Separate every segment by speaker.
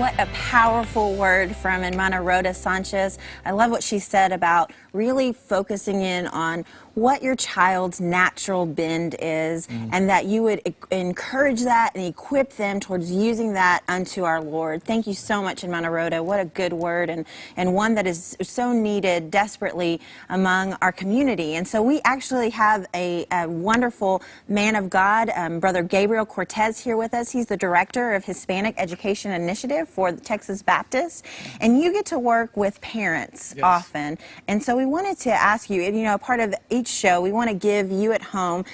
Speaker 1: What a powerful word from Hermana Rhoda Sanchez. I love what she said about really focusing in on what your child's natural bend is, and that you would encourage that and equip them towards using that unto our Lord. Thank you so much, Hermana Rhoda. What a good word, and one that is so needed desperately among our community. And so we actually have a wonderful man of God, Brother Gabriel Cortez, here with us. He's the director of Hispanic Education Initiative for the Texas Baptist, and you get to work with parents often. And so we wanted to ask you, you know, part of each show, we want to give you at home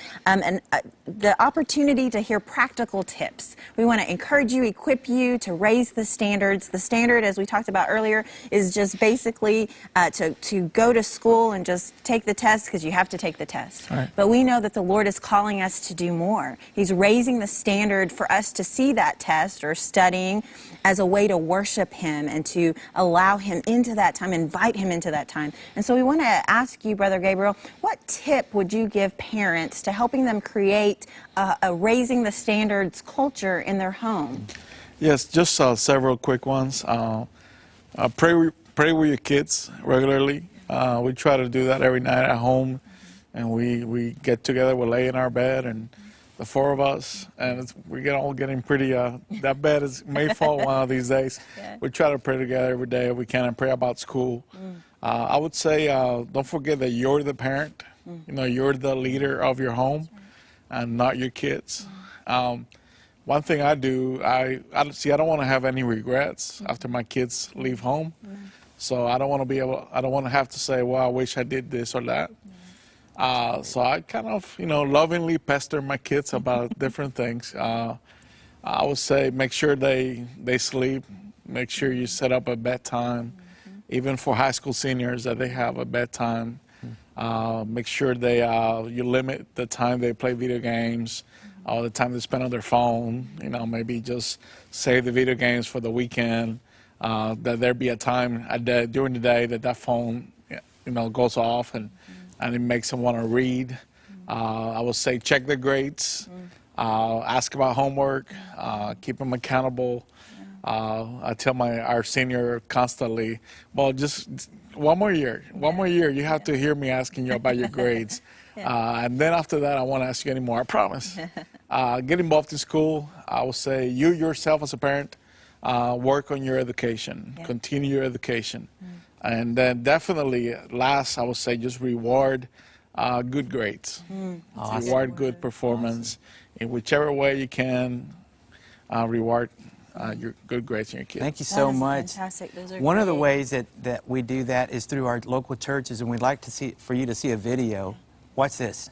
Speaker 1: the opportunity to hear practical tips. We want to encourage you, equip you to raise the standards. The standard, as we talked about earlier, is just basically to go to school and just take the test because you have to take the test. Right. But we know that the Lord is calling us to do more. He's raising the standard for us to see that test or studying as a way to worship Him and to allow Him into that time, invite Him into that time. And so we want to ask you, Brother Gabriel, what tip would you give parents to helping them create a raising the standards culture in their home?
Speaker 2: Yes, just several quick ones. Pray with your kids regularly. We try to do that every night at home, and we get together, we lay in our bed, and the four of us, and we're all getting pretty, that bed may fall one of these days. Yeah. We try to pray together every day if we can and pray about school. I would say don't forget that you're the parent. You know, you're the leader of your home and not your kids. One thing I do, I don't want to have any regrets after my kids leave home. So I don't want to have to say, well, I wish I did this or that. So I kind of, you know, lovingly pester my kids about different things. I would say make sure they sleep, make sure you set up a bedtime, even for high school seniors that they have a bedtime. Make sure you limit the time they play video games, or the time they spend on their phone. You know, maybe just save the video games for the weekend. That there be a time during the day that phone, you know, goes off and it makes them want to read. I would say check their grades, ask about homework, keep them accountable. I tell our senior constantly, well, just one more year, you have to hear me asking you about your grades. And then after that, I won't ask you anymore, I promise. Get involved in school. I would say you yourself as a parent, work on your education, continue your education. And then definitely, last, I would say just reward good grades. Awesome. Reward good performance. In whichever way you can, reward your good grades in your kids.
Speaker 3: Thank you so much.
Speaker 1: Fantastic. Those are
Speaker 3: One
Speaker 1: great.
Speaker 3: of the ways that we do that is through our local churches, and we'd like to for you to see a video. Watch this.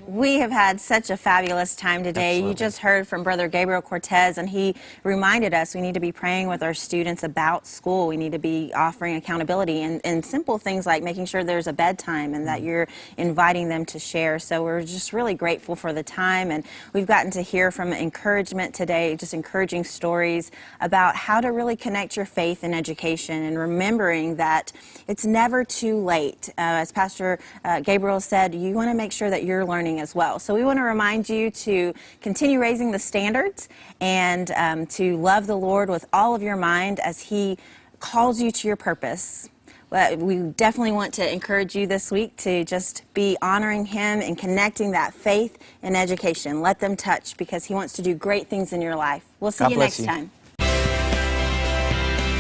Speaker 1: We have had such a fabulous time today.
Speaker 3: Absolutely.
Speaker 1: You just heard from Brother Gabriel Cortez, and he reminded us we need to be praying with our students about school. We need to be offering accountability and simple things like making sure there's a bedtime and that you're inviting them to share. So we're just really grateful for the time, and we've gotten to hear from encouragement today, just encouraging stories about how to really connect your faith and education, and remembering that it's never too late. As Pastor Gabriel said, you want to make sure that you're learning as well. So we want to remind you to continue raising the standards and to love the Lord with all of your mind as He calls you to your purpose. But we definitely want to encourage you this week to just be honoring Him and connecting that faith and education. Let them touch, because He wants to do great things in your life. We'll see you next time.